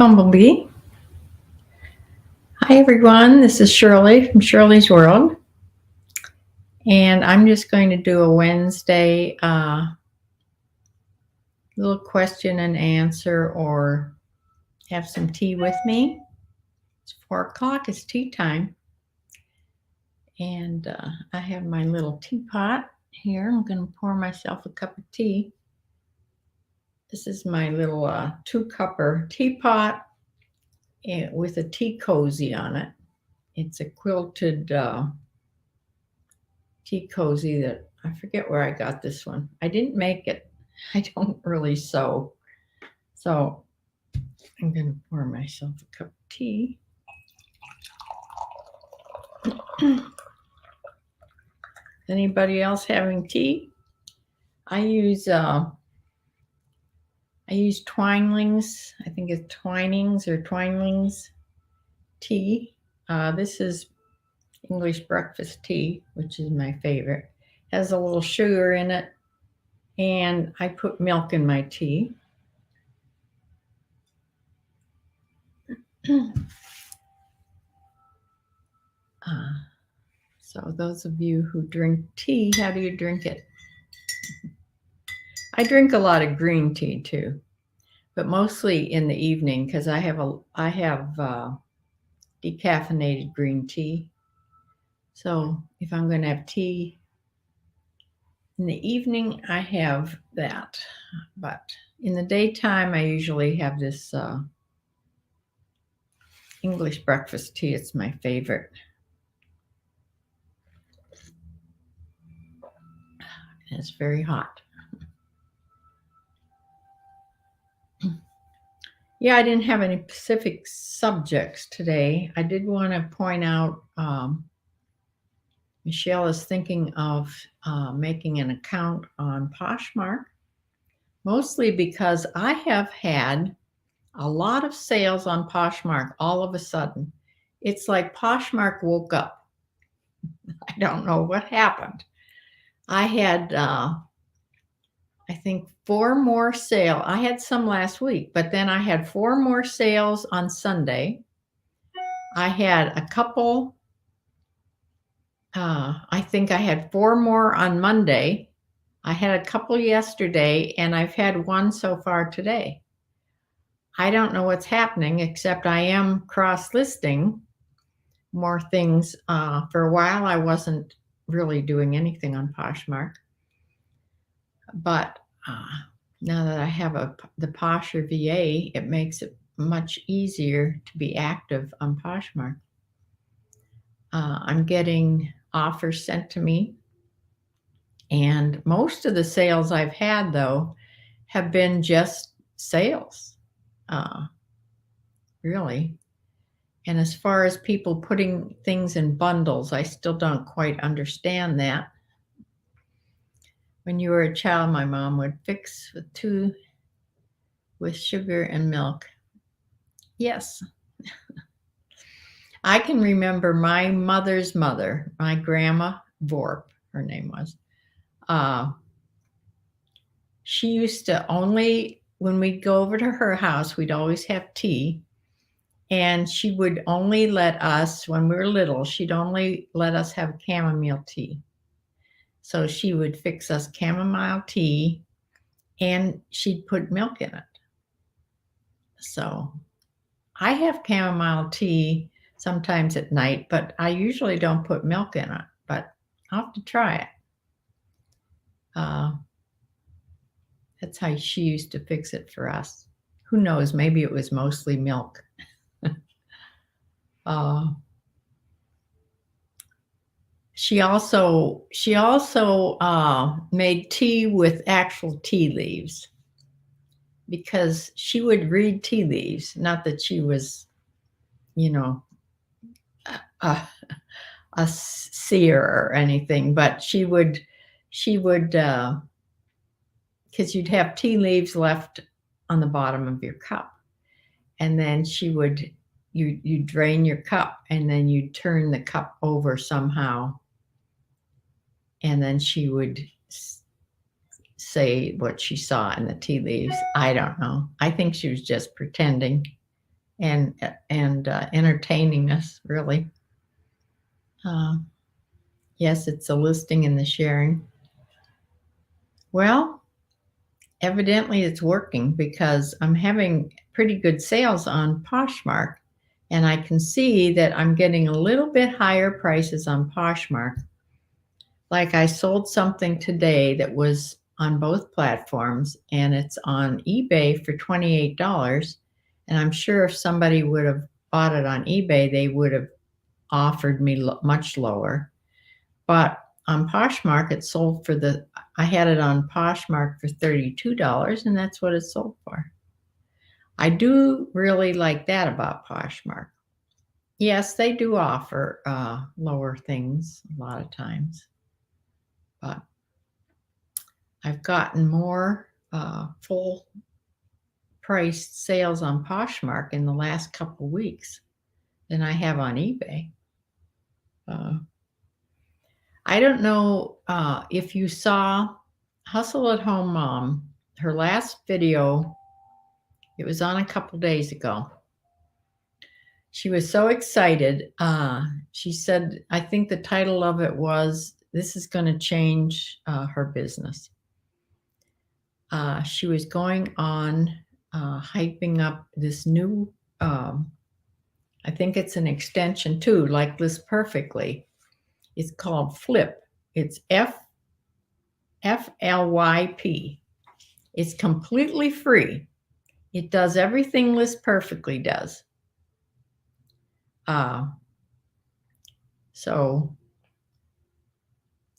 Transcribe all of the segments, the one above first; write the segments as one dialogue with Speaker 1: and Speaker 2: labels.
Speaker 1: Bumblebee. Hi everyone, this is Shirley from Shirley's World, and I'm just going to do a Wednesday little question and answer, or have some tea with me. It's 4 o'clock, it's tea time, and I have my little teapot here. I'm going to pour myself a cup of tea. This is my little 2-cupper teapot with a tea cozy on it. It's a quilted tea cozy that I forget where I got this one. I didn't make it. I don't really sew. So I'm going to pour myself a cup of tea. Anybody else having tea? I use Twinings. I think it's Twinings or Twinings tea. This is English breakfast tea, which is my favorite. Has a little sugar in it, and I put milk in my tea. So those of you who drink tea, how do you drink it? I drink a lot of green tea too, but mostly in the evening because I have decaffeinated green tea. So if I'm going to have tea in the evening, I have that. But in the daytime, I usually have this English breakfast tea. It's my favorite. And it's very hot. Yeah, I didn't have any specific subjects today. I did want to point out Michelle is thinking of making an account on Poshmark, mostly because I have had a lot of sales on Poshmark all of a sudden. It's like Poshmark woke up. I don't know what happened. I had, I think 4 more sales. I had some last week, but then I had 4 more sales on Sunday. I had a couple, I think I had 4 more on Monday. I had a couple yesterday, and I've had 1 so far today. I don't know what's happening, except I am cross-listing more things. For a while, I wasn't really doing anything on Poshmark. But now that I have the Posher VA, it makes it much easier to be active on Poshmark. I'm getting offers sent to me. And most of the sales I've had, though, have been just sales, really. And as far as people putting things in bundles, I still don't quite understand that. When you were a child, my mom would fix with sugar and milk. Yes. I can remember my mother's mother, my grandma Vorp, her name was. She used to only, when we'd go over to her house, we'd always have tea. And she would only let us, when we were little, she'd only let us have chamomile tea. So she would fix us chamomile tea, and she'd put milk in it. So I have chamomile tea sometimes at night, but I usually don't put milk in it, but I'll have to try it. That's how she used to fix it for us. Who knows? Maybe it was mostly milk. She also made tea with actual tea leaves, because she would read tea leaves. Not that she was, a seer or anything, but she would, because you'd have tea leaves left on the bottom of your cup, and then you drain your cup, and then you turn the cup over somehow, and then she would say what she saw in the tea leaves. I don't know. I think she was just pretending. and entertaining us, really. Yes, it's a listing in the sharing. Well, evidently it's working because I'm having pretty good sales on Poshmark, and I can see that I'm getting a little bit higher prices on Poshmark. Like I sold something today that was on both platforms, and it's on eBay for $28. And I'm sure if somebody would have bought it on eBay, they would have offered me much lower. But on Poshmark, it sold for I had it on Poshmark for $32, and that's what it sold for. I do really like that about Poshmark. Yes, they do offer lower things a lot of times, but I've gotten more full priced sales on Poshmark in the last couple of weeks than I have on eBay. I don't know if you saw Hustle at Home Mom, her last video. It was on a couple days ago. She was so excited. She said, I think the title of it was, "This is going to change her business." She was going on hyping up this new, I think it's an extension too, like List Perfectly. It's called Flip. It's FLYP. It's completely free. It does everything List Perfectly does. So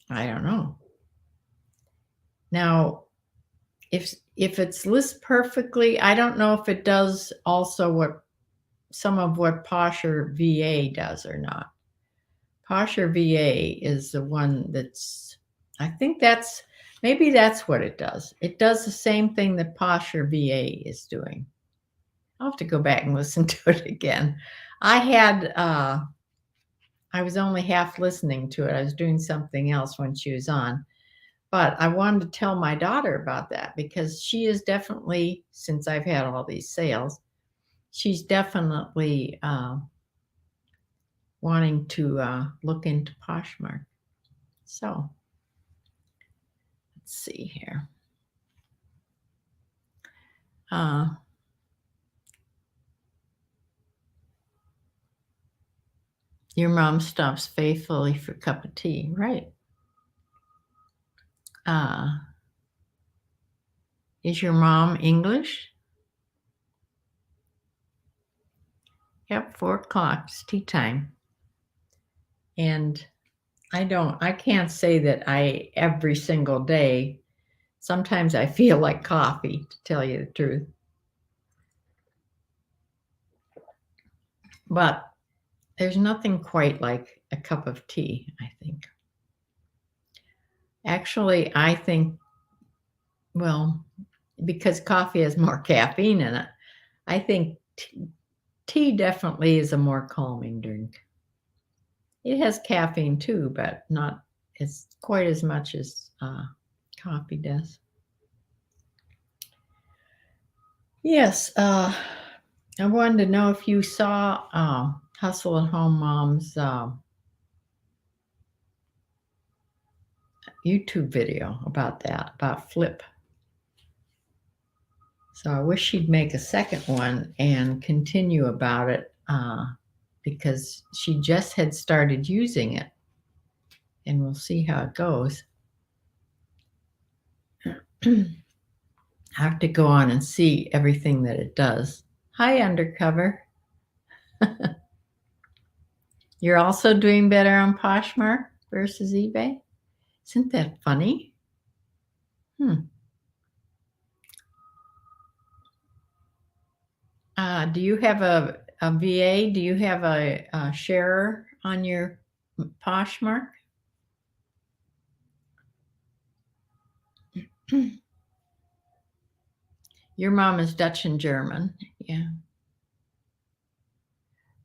Speaker 1: I don't know. Now, if it's List Perfectly, I don't know if it does also some of what Posher VA does or not. Posher VA is the one I think maybe that's what it does. It does the same thing that Posher VA is doing. I'll have to go back and listen to it again. I was only half listening to it. I was doing something else when she was on. But I wanted to tell my daughter about that because she is definitely, since I've had all these sales, she's definitely wanting to look into Poshmark. So let's see here. Your mom stops faithfully for a cup of tea, right? Is your mom English? Yep, 4 o'clock, it's tea time. And I can't say that every single day. Sometimes I feel like coffee, to tell you the truth. But there's nothing quite like a cup of tea, I think. Actually, I think, well, because coffee has more caffeine in it, I think tea definitely is a more calming drink. It has caffeine too, but not as quite as much as coffee does. Yes, I wanted to know if you saw Hustle at Home Mom's YouTube video about Flip. So I wish she'd make a second one and continue about it because she just had started using it, and we'll see how it goes. I have to go on and see everything that it does. Hi, Undercover. You're also doing better on Poshmark versus eBay? Isn't that funny? Do you have a VA? Do you have a sharer on your Poshmark? Your mom is Dutch and German. Yeah.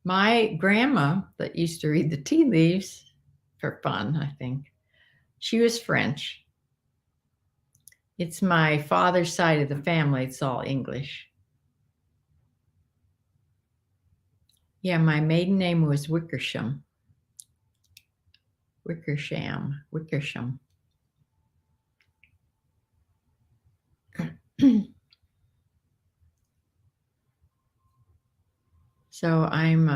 Speaker 1: My grandma that used to read the tea leaves for fun, I think, she was French. It's my father's side of the family. It's all English. Yeah, my maiden name was Wickersham. Wickersham. So I'm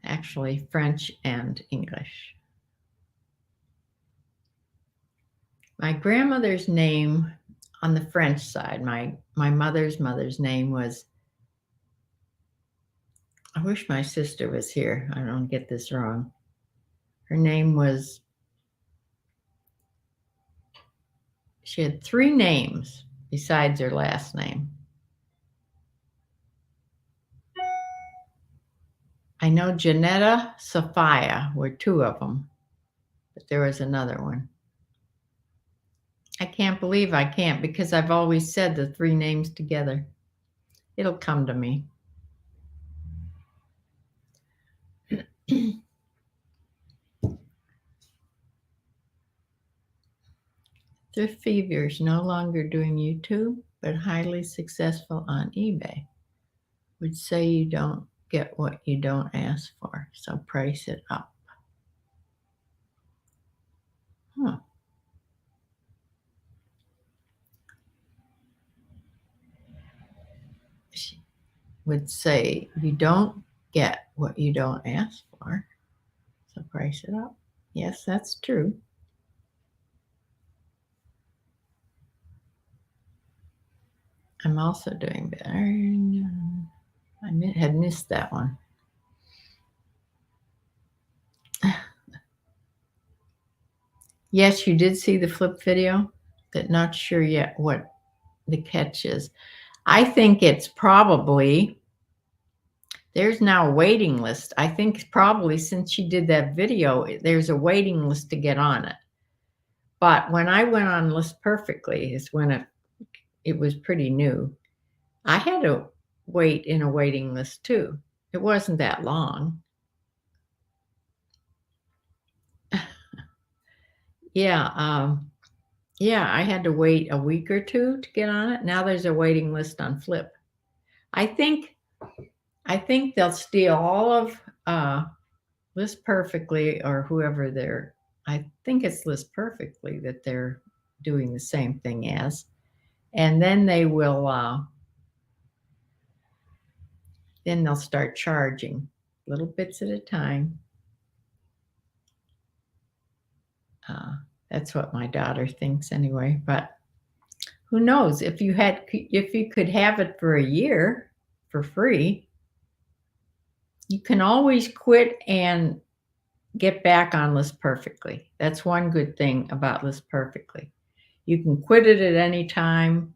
Speaker 1: actually French and English. My grandmother's name on the French side, my mother's name was, I wish my sister was here. I don't get this wrong. Her name was, she had 3 names besides her last name. I know Janetta, Sophia were 2 of them, but there was another one. I can't believe I can't, because I've always said the 3 names together. It'll come to me. Thrift Fever's no longer doing YouTube, but highly successful on eBay. Would say you don't get what you don't ask for, so price it up. Huh. She would say you don't get what you don't ask for, so price it up. Yes, that's true. I'm also doing better. I had missed that one. Yes, you did see the flip video, but not sure yet what the catch is. I think it's probably, there's now a waiting list. I think probably since she did that video, there's a waiting list to get on it. But when I went on List Perfectly is when it was pretty new. I had to wait in a waiting list too. It wasn't that long. Yeah, yeah, I had to wait a week or 2 to get on it. Now there's a waiting list on Flip. I think they'll steal all of List Perfectly, or whoever they're, I think it's List Perfectly that they're doing the same thing as. And then they will, then they'll start charging little bits at a time. That's what my daughter thinks anyway, but who knows, if you could have it for a year for free, you can always quit and get back on List Perfectly. That's one good thing about List Perfectly. You can quit it at any time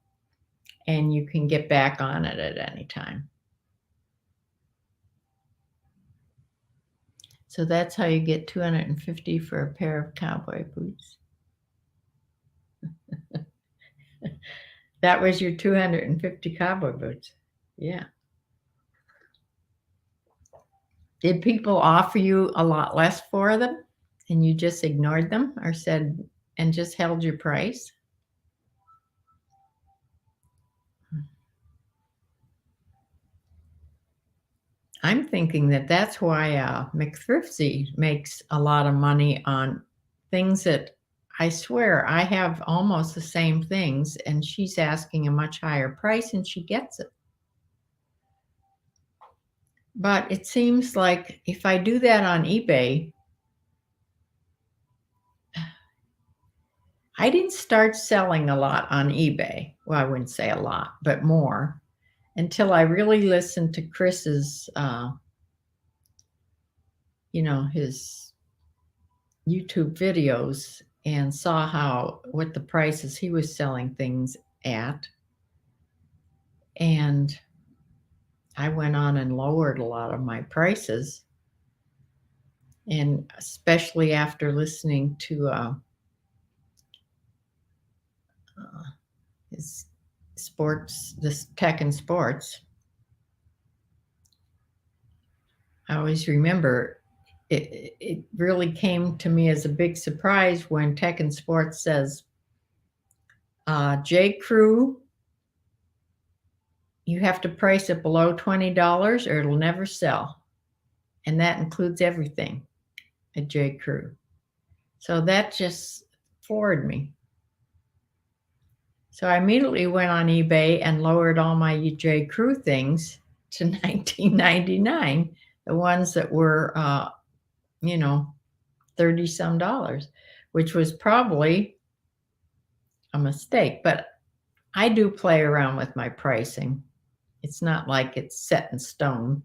Speaker 1: and you can get back on it at any time. So that's how you get $250 for a pair of cowboy boots. That was your 250 cowboy boots. Yeah. Did people offer you a lot less for them and you just ignored them, or said, and just held your price? I'm thinking that that's why McThriftsy makes a lot of money on things that, I swear, I have almost the same things and she's asking a much higher price and she gets it. But it seems like if I do that on eBay, I didn't start selling a lot on eBay. Well, I wouldn't say a lot, but more, until I really listened to Chris's, his YouTube videos and saw what the prices he was selling things at. And I went on and lowered a lot of my prices. And especially after listening to his this tech and sports, I always remember it really came to me as a big surprise when Tech and Sports says, J. Crew, you have to price it below $20 or it'll never sell. And that includes everything at J. Crew. So that just floored me. So I immediately went on eBay and lowered all my J. Crew things to $19.99, the ones that were, 30 some dollars, which was probably a mistake. But I do play around with my pricing. It's not like it's set in stone.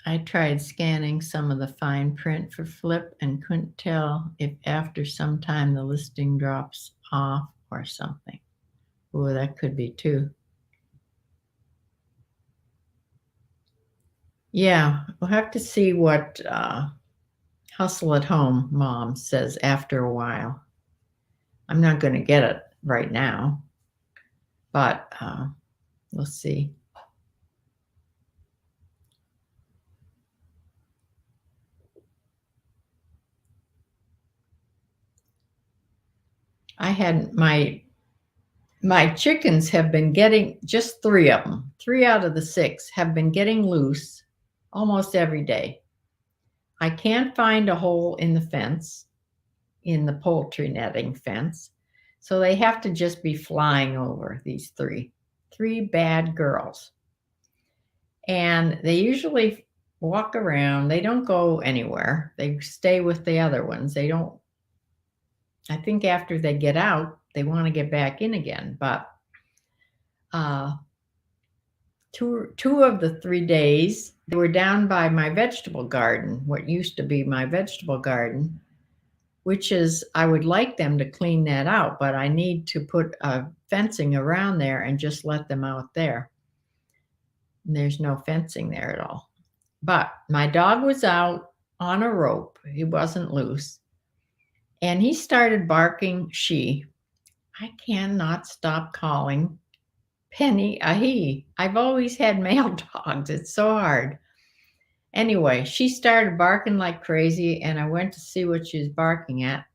Speaker 1: I tried scanning some of the fine print for flip and couldn't tell if after some time the listing drops off or something. Oh, that could be too. Yeah, we'll have to see what Hustle at Home Mom says after a while. I'm not going to get it right now, but we'll see. I had my chickens have been getting, just 3 of them, 3 out of the 6 have been getting loose almost every day. I can't find a hole in the fence, in the poultry netting fence. So they have to just be flying over, these 3 bad girls. And they usually walk around. They don't go anywhere. They stay with the other ones. They don't, I think after they get out, they want to get back in again. But two of the 3 days, they were down by my vegetable garden, what used to be my vegetable garden, which is, I would like them to clean that out, but I need to put fencing around there and just let them out there. And there's no fencing there at all. But my dog was out on a rope. He wasn't loose. And he started barking she. I cannot stop calling Penny a he. I've always had male dogs. It's so hard. Anyway, she started barking like crazy, and I went to see what she was barking at.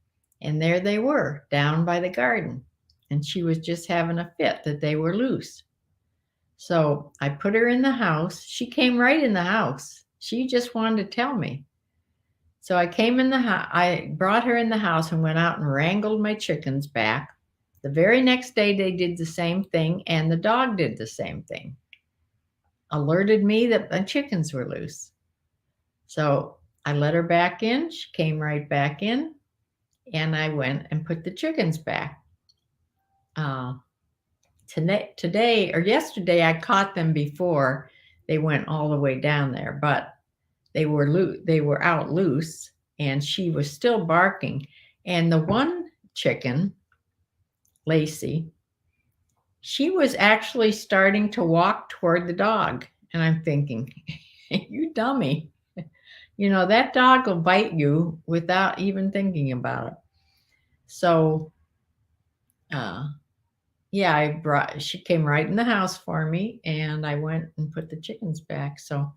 Speaker 1: And there they were, down by the garden. And she was just having a fit that they were loose. So I put her in the house. She came right in the house. She just wanted to tell me. So I came in the house. I brought her in the house and went out and wrangled my chickens back. The very next day, they did the same thing, and the dog did the same thing. Alerted me that the chickens were loose. So I let her back in. She came right back in, and I went and put the chickens back. Today or yesterday, I caught them before they went all the way down there, but they were out loose, and she was still barking. And the one chicken, Lacey, she was actually starting to walk toward the dog. And I'm thinking, you dummy. That dog will bite you without even thinking about it. So, she came right in the house for me, and I went and put the chickens back. So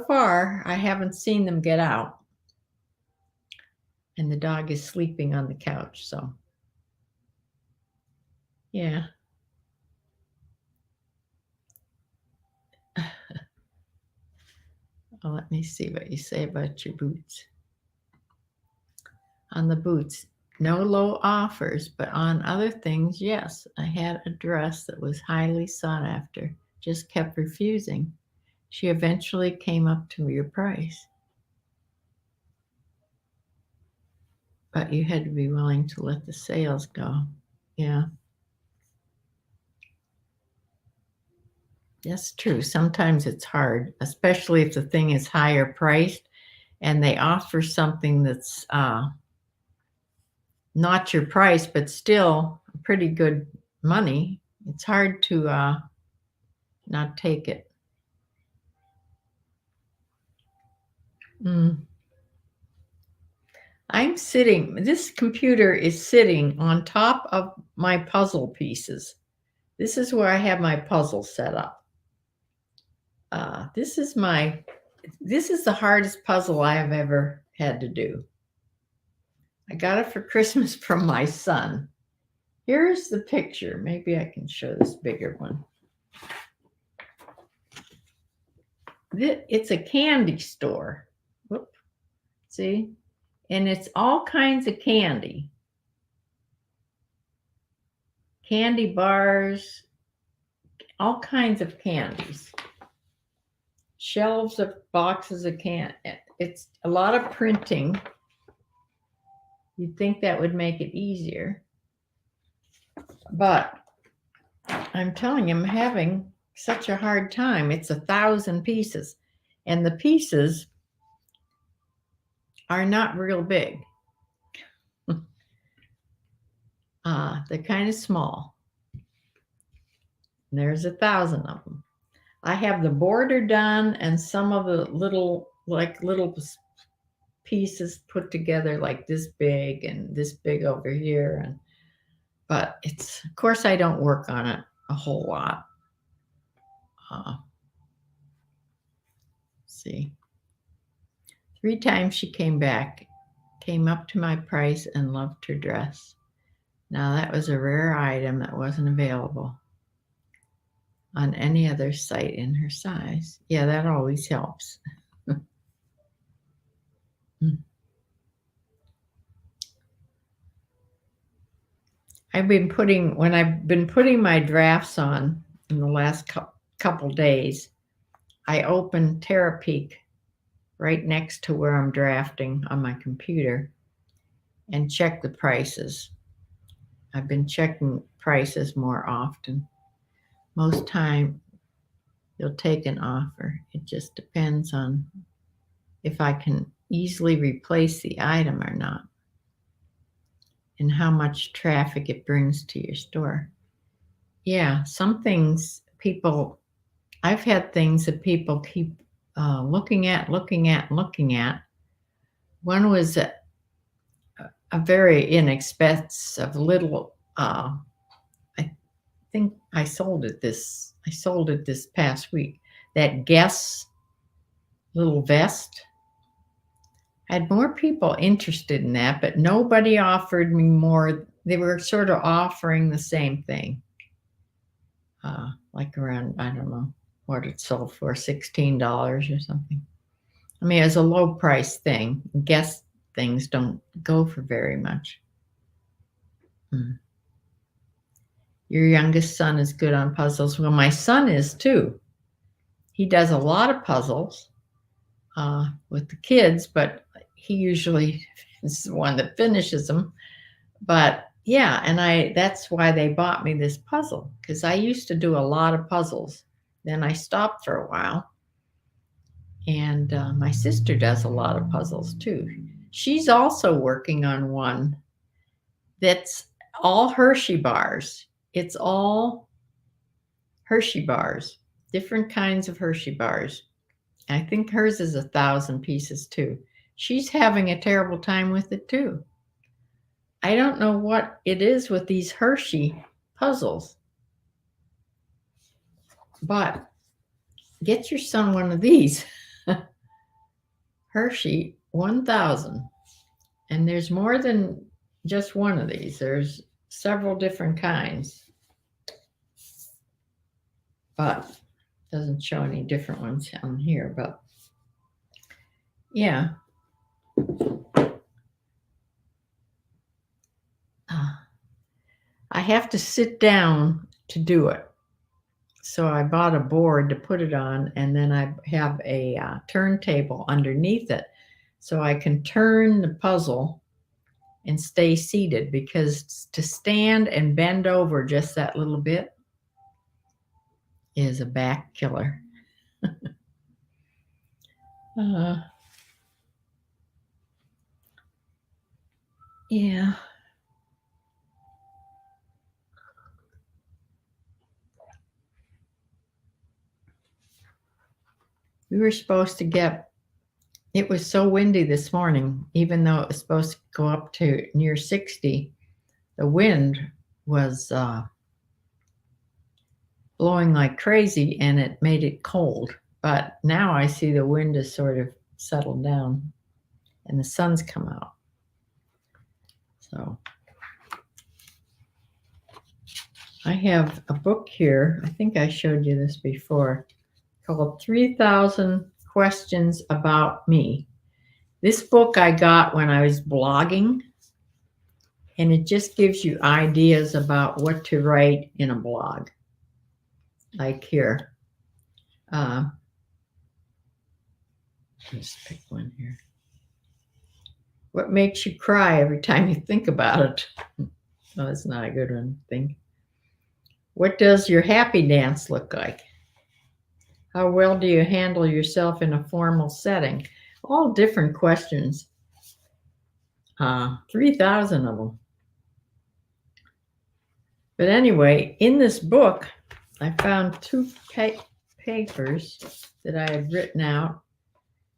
Speaker 1: far, I haven't seen them get out. And the dog is sleeping on the couch. So, yeah. Well, let me see what you say about your boots. On the boots, no low offers, but on other things, yes. I had a dress that was highly sought after, just kept refusing. She eventually came up to your price. But you had to be willing to let the sales go. Yeah. That's true. Sometimes it's hard, especially if the thing is higher priced and they offer something that's not your price, but still pretty good money. It's hard to not take it. This computer is sitting on top of my puzzle pieces. This is where I have my puzzle set up. This is the hardest puzzle I have ever had to do. I got it for Christmas from my son. Here's the picture. Maybe I can show this bigger one. It's a candy store. Whoop, see? And it's all kinds of candy. Candy bars, all kinds of candies. Shelves of boxes of It's a lot of printing. You'd think that would make it easier. But I'm telling you, I'm having such a hard time. It's 1,000 pieces. And the pieces are not real big. They're kind of small. There's 1,000 of them. I have the border done and some of the little pieces put together like this big and this big over here. But it's, of course, I don't work on it a whole lot. See, 3 times she came back, came up to my price and loved her dress. Now that was a rare item that wasn't available on any other site in her size. Yeah, that always helps. When I've been putting my drafts on in the last couple days, I open Terapeak right next to where I'm drafting on my computer and check the prices. I've been checking prices more often. Most time you'll take an offer. It just depends on if I can easily replace the item or not and how much traffic it brings to your store. Yeah, some things I've had things that people keep looking at. One was a very inexpensive little, I think I sold it this past week. That Guess little vest. I had more people interested in that, but nobody offered me more. They were sort of offering the same thing. Like around, I don't know what it sold for, $16 or something. I mean, it was a low price thing. Guess things don't go for very much. Your youngest son is good on puzzles. Well, my son is too. He does a lot of puzzles with the kids, but he usually is the one that finishes them. But yeah, and that's why they bought me this puzzle, because I used to do a lot of puzzles. Then I stopped for a while. And my sister does a lot of puzzles too. She's also working on one that's all Hershey bars. It's all Hershey bars, different kinds of Hershey bars. I think hers is 1,000 pieces too. She's having a terrible time with it too. I don't know what it is with these Hershey puzzles, but get your son one of these. Hershey 1,000. And there's more than just one of these. There's several different kinds. But doesn't show any different ones on here. But yeah. I have to sit down to do it. So I bought a board to put it on, and then I have a turntable underneath it. So I can turn the puzzle and stay seated, because to stand and bend over just that little bit is a back killer. Yeah. We were supposed to it was so windy this morning, even though it was supposed to go up to near 60, the wind was blowing like crazy and it made it cold. But now I see the wind has sort of settled down and the sun's come out. So I have a book here. I think I showed you this before, called 3,000 Questions About Me. This book I got when I was blogging, and it just gives you ideas about what to write in a blog. Like here. Let's pick one here. What makes you cry every time you think about it? Oh, that's not a good one. Think. What does your happy dance look like? How well do you handle yourself in a formal setting? All different questions. 3,000 of them. But anyway, in this book, I found two papers that I had written out.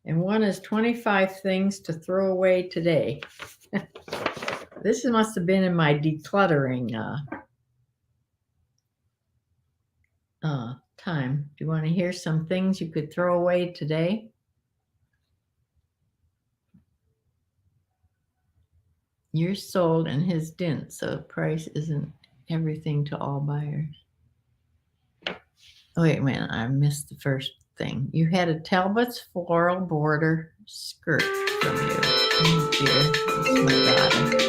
Speaker 1: And one is 25 things to throw away today. This must have been in my decluttering time. Do you want to hear some things you could throw away today? Yours sold and his didn't, so price isn't everything to all buyers. Oh, wait a minute, I missed the first thing. You had a Talbot's floral border skirt from you. Oh dear, that's my daughter.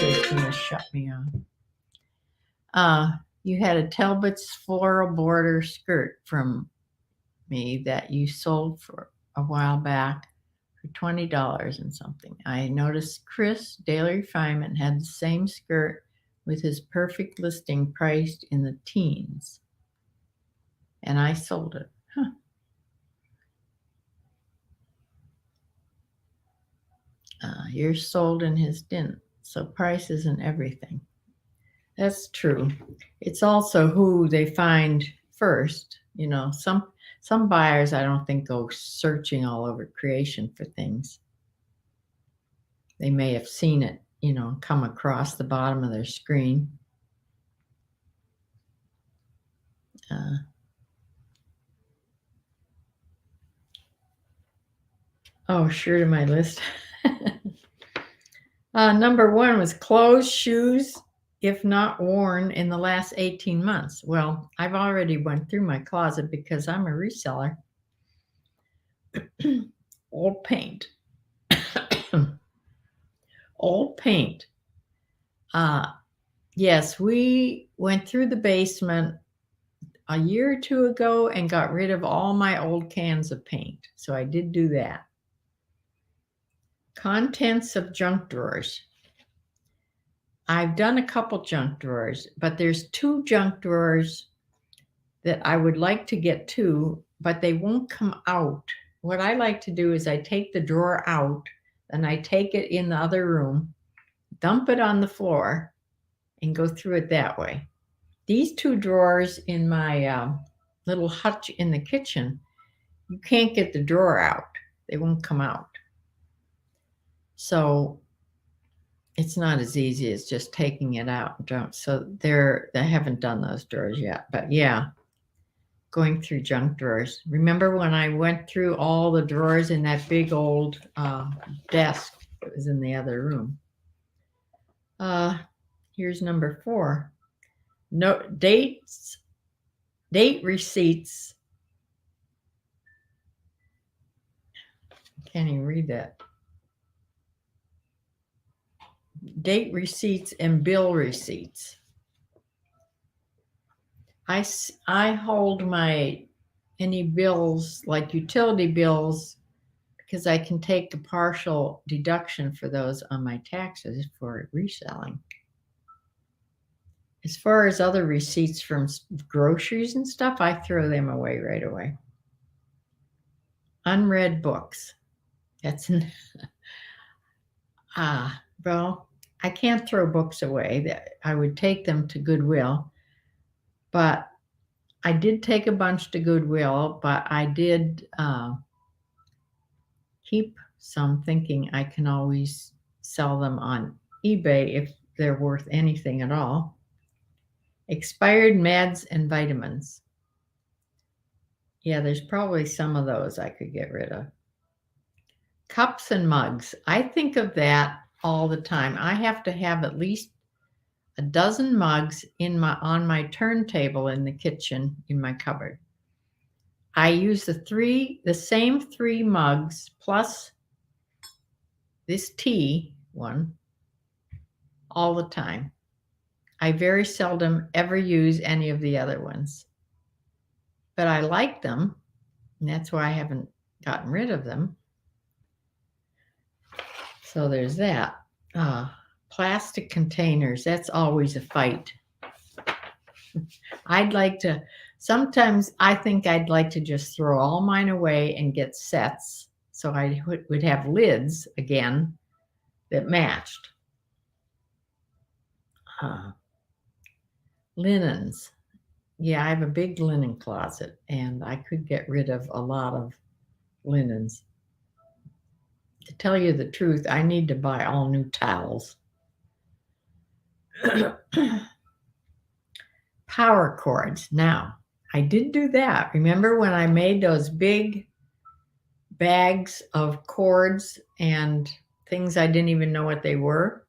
Speaker 1: It's going to shut me off. You had a Talbot's floral border skirt from me that you sold for a while back for $20 and something. I noticed Chris Daily Refinement had the same skirt with his perfect listing priced in the teens, and I sold it. Yours sold and his didn't, so price isn't everything. That's true. It's also who they find first. You know, some buyers I don't think go searching all over creation for things. They may have seen it, you know, come across the bottom of their screen. Sure, to my list. Number 1 was clothes, shoes, if not worn in the last 18 months. Well, I've already went through my closet because I'm a reseller. Old paint. Old paint. Yes, we went through the basement a year or two ago and got rid of all my old cans of paint. So I did do that. Contents of junk drawers. I've done a couple junk drawers, but there's 2 junk drawers that I would like to get to, but they won't come out. What I like to do is I take the drawer out, and I take it in the other room, dump it on the floor, and go through it that way. These 2 drawers in my little hutch in the kitchen, you can't get the drawer out. They won't come out. So it's not as easy as just taking it out. So I haven't done those drawers yet, but yeah, going through junk drawers. Remember when I went through all the drawers in that big old desk that was in the other room? Here's number 4. No date receipts. Can't even read that. Date receipts and bill receipts. I hold any bills like utility bills because I can take a partial deduction for those on my taxes for reselling. As far as other receipts from groceries and stuff, I throw them away right away. Unread books. That's well, I can't throw books away. I would take them to Goodwill, but I did take a bunch to Goodwill, but I did keep some, thinking I can always sell them on eBay if they're worth anything at all. Expired meds and vitamins. Yeah, there's probably some of those I could get rid of. Cups and mugs. I think of that all the time. I have to have at least a dozen mugs on my turntable in the kitchen in my cupboard. I use the same 3 mugs plus this tea one all the time. I very seldom ever use any of the other ones, but I like them, and that's why I haven't gotten rid of them. So there's that. Plastic containers, that's always a fight. Sometimes I think I'd like to just throw all mine away and get sets so I would have lids again that matched. Linens. Yeah, I have a big linen closet, and I could get rid of a lot of linens. To tell you the truth, I need to buy all new towels. Power cords. Now, I did do that. Remember when I made those big bags of cords and things I didn't even know what they were?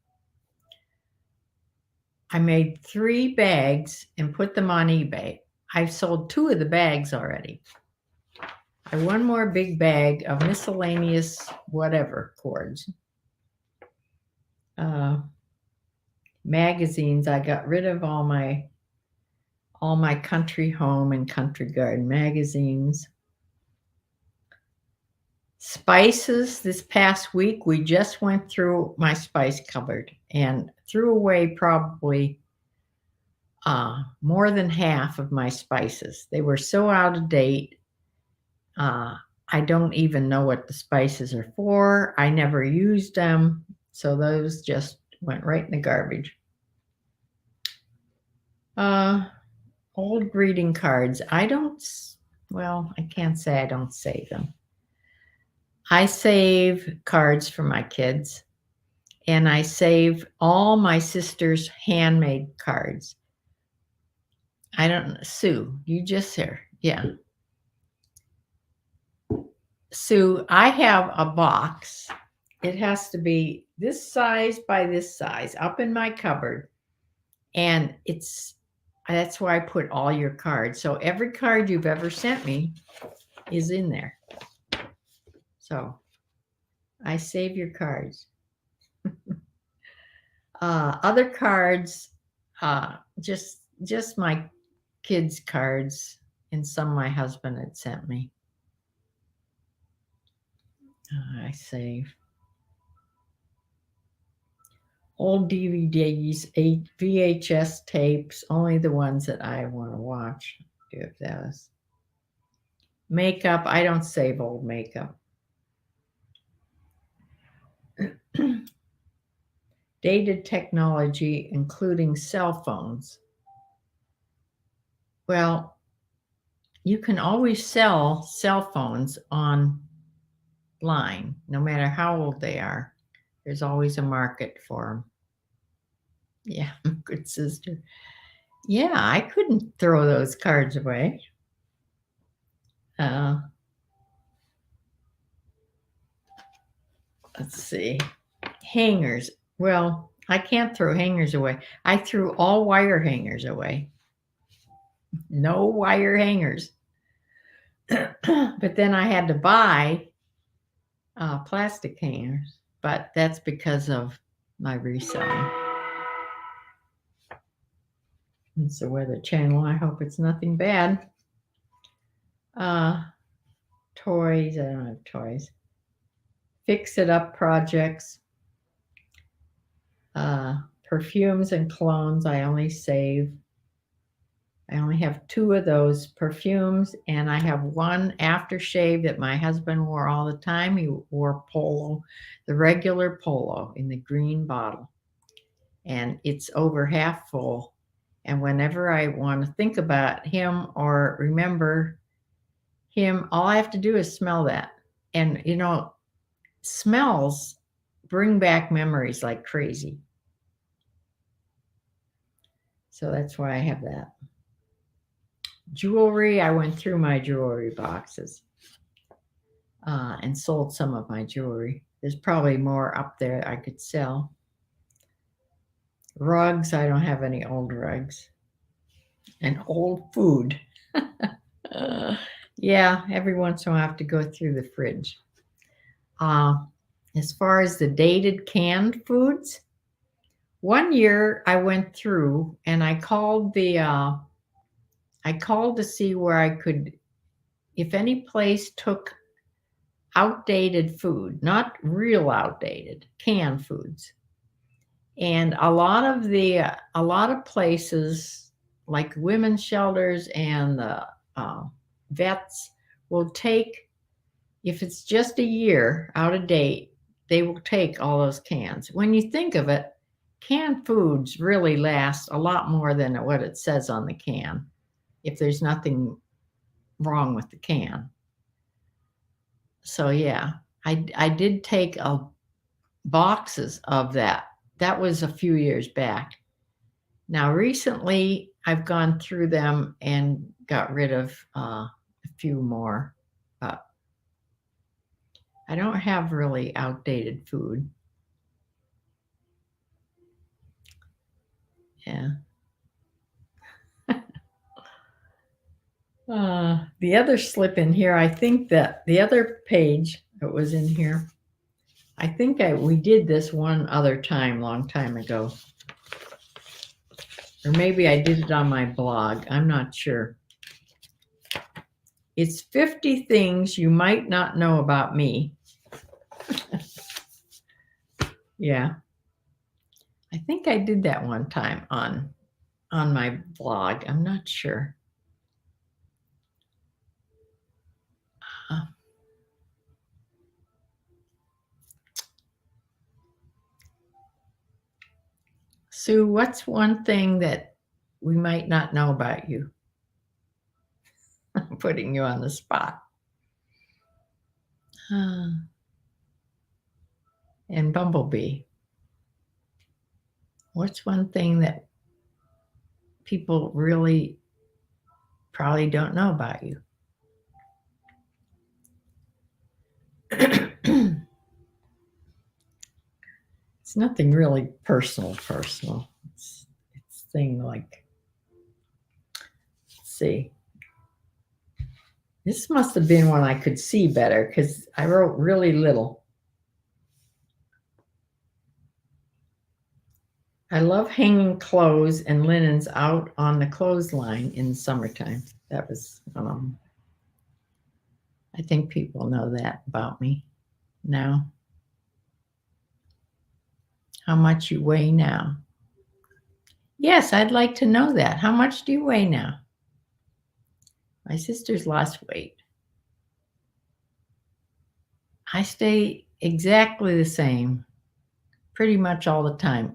Speaker 1: I made 3 bags and put them on eBay. I've sold 2 of the bags already. I have 1 more big bag of miscellaneous whatever cords. Magazines. I got rid of all my Country Home and Country Garden magazines. Spices. This past week, we just went through my spice cupboard and threw away probably more than half of my spices. They were so out of date. I don't even know what the spices are for. I never used them. So those just went right in the garbage. Old greeting cards. I can't say I don't save them. I save cards for my kids, and I save all my sister's handmade cards. I don't know. Sue, you just here. Yeah. Sue, I have a box. It has to be this size by this size up in my cupboard. And that's where I put all your cards. So every card you've ever sent me is in there. So I save your cards. Other cards, just my kids' cards and some my husband had sent me. I save. Old DVDs, VHS tapes, only the ones that I want to watch. Do have those. Makeup, I don't save old makeup. Dated technology, including cell phones. Well, you can always sell cell phones online, no matter how old they are. There's always a market for them. Yeah, good sister. Yeah, I couldn't throw those cards away. Let's see. Hangers. Well, I can't throw hangers away. I threw all wire hangers away. No wire hangers. But then I had to buy plastic hangers. But that's because of my reselling. It's the Weather Channel. I hope it's nothing bad. Toys. I don't have toys. Fix-it-up projects. Perfumes and Clones. I only have 2 of those perfumes, and I have 1 aftershave that my husband wore all the time. He wore Polo, the regular Polo in the green bottle, and it's over half full. And whenever I want to think about him or remember him, all I have to do is smell that. And, smells bring back memories like crazy. So that's why I have that. Jewelry, I went through my jewelry boxes and sold some of my jewelry. There's probably more up there I could sell. Rugs, I don't have any old rugs. And old food. Yeah, every once in a while I have to go through the fridge. Uh, as far as the dated canned foods, one year I went through and I called to see where I could, if any place took outdated food, not real outdated, canned foods. And a lot of places like women's shelters and the uh, vets will take, if it's just a year out of date, they will take all those cans. When you think of it, canned foods really last a lot more than what it says on the can, if there's nothing wrong with the can. So yeah, I did take boxes of that. That was a few years back. Now recently, I've gone through them and got rid of a few more. But I don't have really outdated food. Yeah. The other slip in here, I think that the other page that was in here, I think we did this one other time, long time ago. Or maybe I did it on my blog. I'm not sure. It's 50 things you might not know about me. Yeah. I think I did that one time on my blog. I'm not sure. Uh, Sue, what's one thing that we might not know about you? I'm putting you on the spot. And Bumblebee. What's one thing that people really probably don't know about you? It's nothing really personal. It's thing like, let's see. This must have been when I could see better because I wrote really little. I love hanging clothes and linens out on the clothesline in the summertime. That was, I think people know that about me now. How much you weigh now? Yes, I'd like to know that. How much do you weigh now? My sister's lost weight. I stay exactly the same pretty much all the time.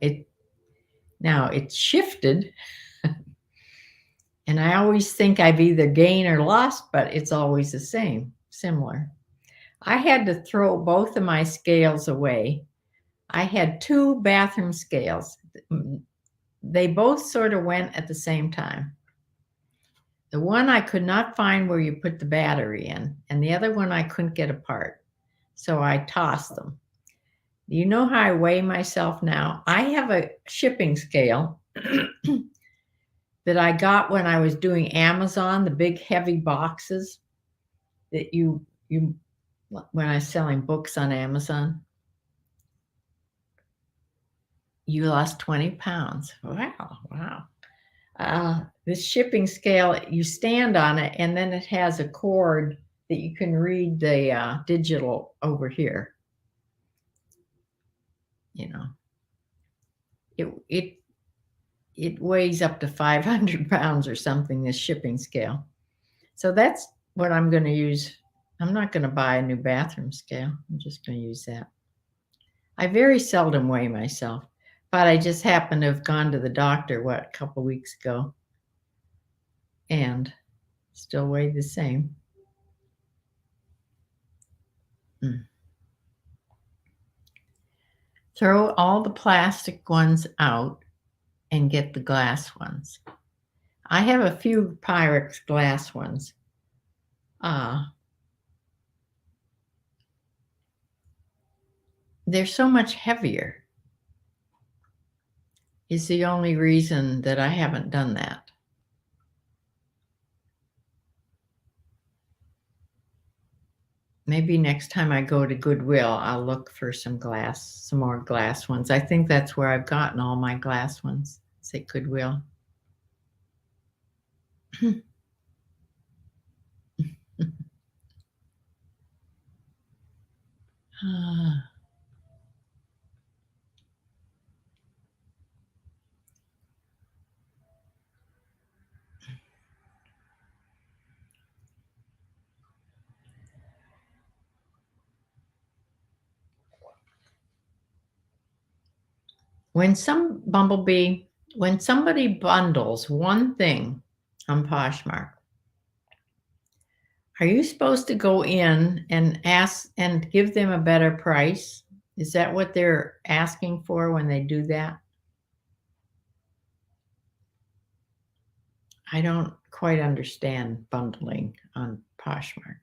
Speaker 1: Now it's shifted and I always think I've either gained or lost, but it's always the same, similar. I had to throw both of my scales away. I had two bathroom scales. They both sort of went at the same time. The one I could not find where you put the battery in, and the other one I couldn't get apart. So I tossed them. Do you know how I weigh myself now? I have a shipping scale that I got when I was doing Amazon, the big heavy boxes that you when I was selling books on Amazon. You lost 20 pounds. Wow. This shipping scale, you stand on it, and then it has a cord that you can read the digital over here. You know, it weighs up to 500 pounds or something, this shipping scale. So that's what I'm going to use. I'm not going to buy a new bathroom scale. I'm just going to use that. I very seldom weigh myself, but I just happened to have gone to the doctor, a couple weeks ago, and still weighed the same. Throw all the plastic ones out and get the glass ones. I have a few Pyrex glass ones. They're so much heavier. is the only reason that I haven't done that. Maybe next time I go to Goodwill, I'll look for some more glass ones. I think that's where I've gotten all my glass ones. It's at Goodwill. When somebody bundles one thing on Poshmark, are you supposed to go in and ask and give them a better price? Is that what they're asking for when they do that? I don't quite understand bundling on Poshmark.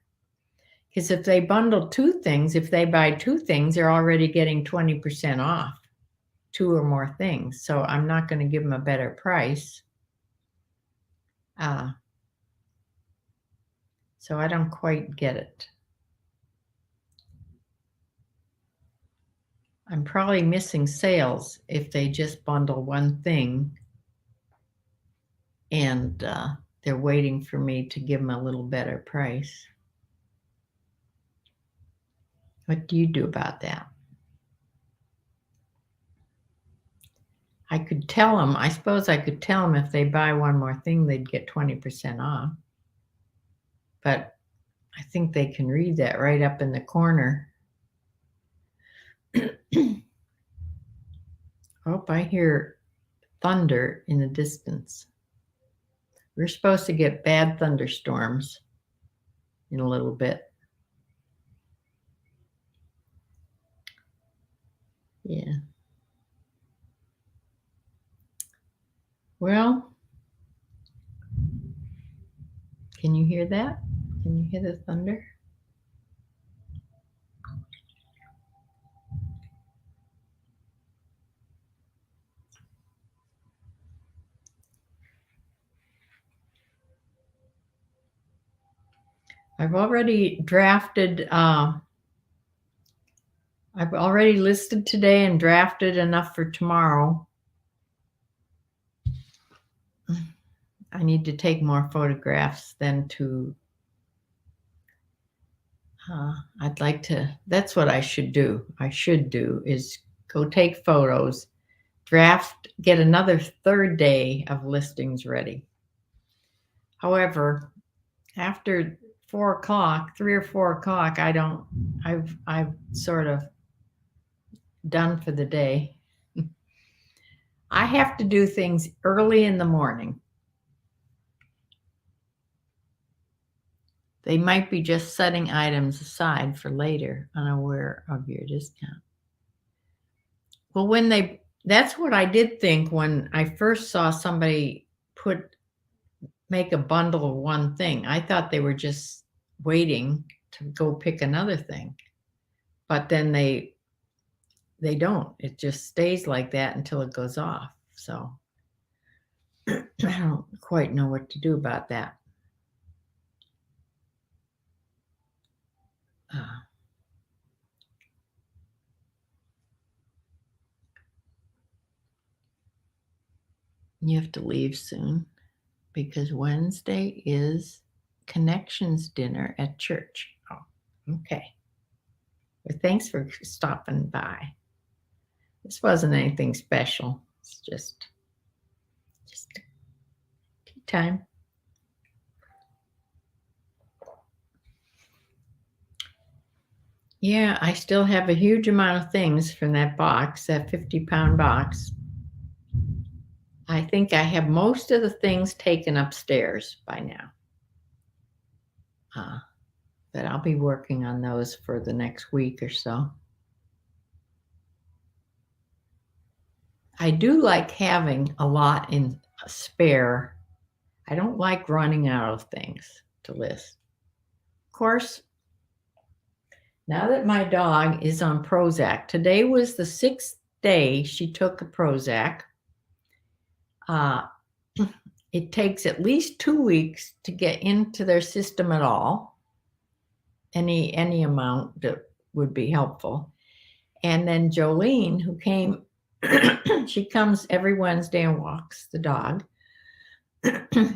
Speaker 1: Because if they bundle two things, if they buy two things, they're already getting 20% off two or more things. So I'm not going to give them a better price. So I don't quite get it. I'm probably missing sales if they just bundle one thing and they're waiting for me to give them a little better price. What do you do about that? I could tell them, I suppose I could tell them if they buy one more thing, they'd get 20% off. But I think they can read that right up in the corner. Oh, I hear thunder in the distance. We're supposed to get bad thunderstorms in a little bit. Yeah. Well, can you hear that? Can you hear the thunder? I've already drafted, I've already listed today and drafted enough for tomorrow. I need to take more photographs than to, I'd like to, that's what I should do. I should do is go take photos, draft, get another third day of listings ready. However, after 4 o'clock, 3 or 4 o'clock, I've sort of done for the day. I have to do things early in the morning. They might be just setting items aside for later, unaware of your discount. Well, that's what I did think when I first saw somebody make a bundle of one thing. I thought they were just waiting to go pick another thing. But then they don't. It just stays like that until it goes off. So I don't quite know what to do about that. You have to leave soon because Wednesday is connections dinner at church. Oh, okay. Well, thanks for stopping by. This wasn't anything special. It's just tea time. Yeah, I still have a huge amount of things from that box, that 50-pound box. I think I have most of the things taken upstairs by now. But I'll be working on those for the next week or so. I do like having a lot in spare. I don't like running out of things to list. Of course, now that my dog is on Prozac, today was the 6th day she took a Prozac. It takes at least 2 weeks to get into their system at all. Any amount that would be helpful. And then Jolene, who came, she comes every Wednesday and walks the dog.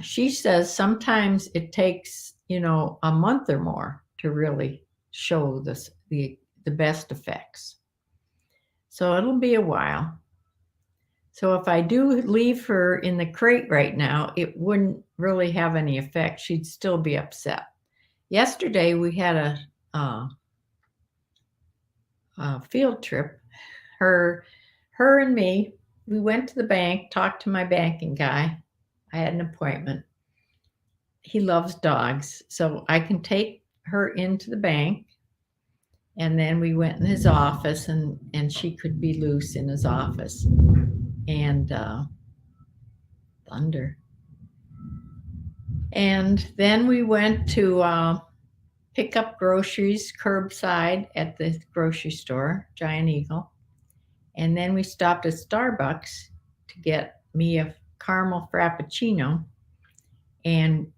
Speaker 1: She says sometimes it takes, a month or more to really show the best effects. So it'll be a while. So if I do leave her in the crate right now, it wouldn't really have any effect. She'd still be upset. Yesterday we had a field trip. Her and me, we went to the bank, talked to my banking guy. I had an appointment. He loves dogs, so I can take her into the bank. And then we went in his office, and she could be loose in his office. And thunder. And then we went to pick up groceries curbside at the grocery store, Giant Eagle. And then we stopped at Starbucks to get me a caramel frappuccino. And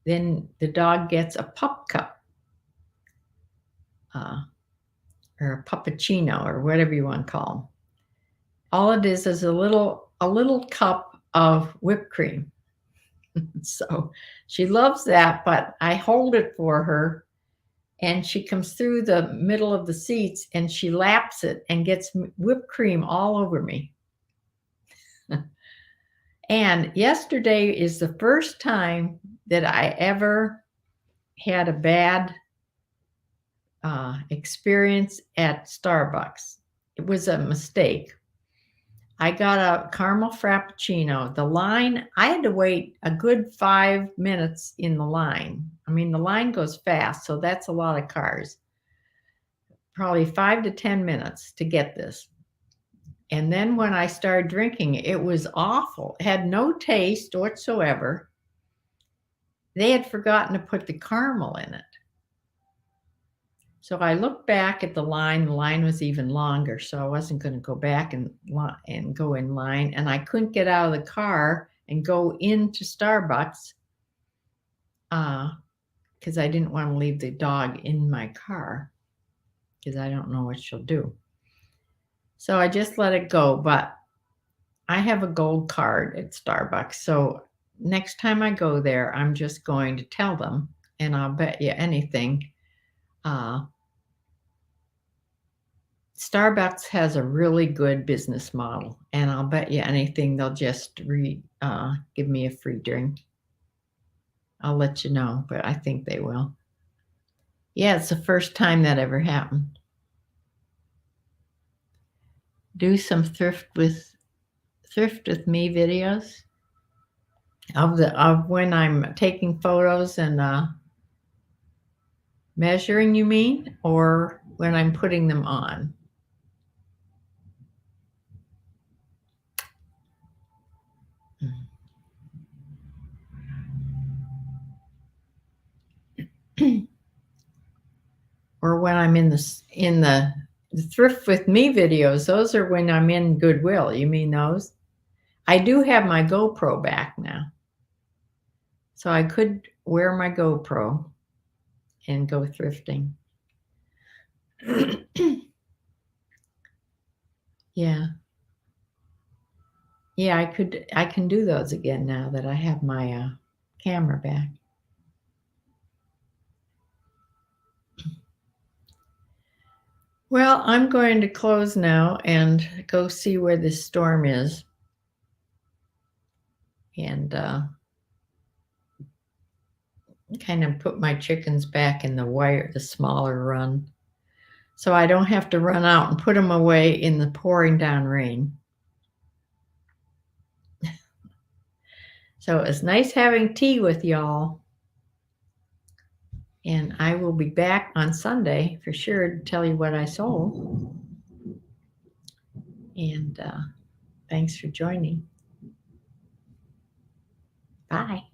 Speaker 1: then the dog gets a pup cup, or a puppuccino, or whatever you want to call them. All it is a little cup of whipped cream. So she loves that, but I hold it for her, and she comes through the middle of the seats and she laps it and gets whipped cream all over me. And yesterday is the first time that I ever had a bad experience at Starbucks. It was a mistake. I got a caramel frappuccino. The line, I had to wait a good 5 minutes in the line. I mean, the line goes fast, so that's a lot of cars. Probably 5 to 10 minutes to get this. And then when I started drinking, it was awful. It had no taste whatsoever. They had forgotten to put the caramel in it. So I looked back at the line. The line was even longer, so I wasn't going to go back and go in line. And I couldn't get out of the car and go into Starbucks because I didn't want to leave the dog in my car because I don't know what she'll do. So I just let it go. But I have a gold card at Starbucks. So next time I go there, I'm just going to tell them, and I'll bet you anything. Starbucks has a really good business model, and I'll bet you anything they'll just give me a free drink. I'll let you know, but I think they will. Yeah, it's the first time that ever happened. Do some thrift with me videos of when I'm taking photos and measuring, you mean, or when I'm putting them on? Or when I'm in the thrift with me videos. Those are when I'm in Goodwill. You mean those? I do have my GoPro back now, so I could wear my GoPro and go thrifting. Yeah, I can do those again now that I have my camera back. Well, I'm going to close now and go see where this storm is, and kind of put my chickens back in the smaller run, so I don't have to run out and put them away in the pouring down rain. So it's nice having tea with y'all. And I will be back on Sunday for sure to tell you what I sold. And thanks for joining. Bye.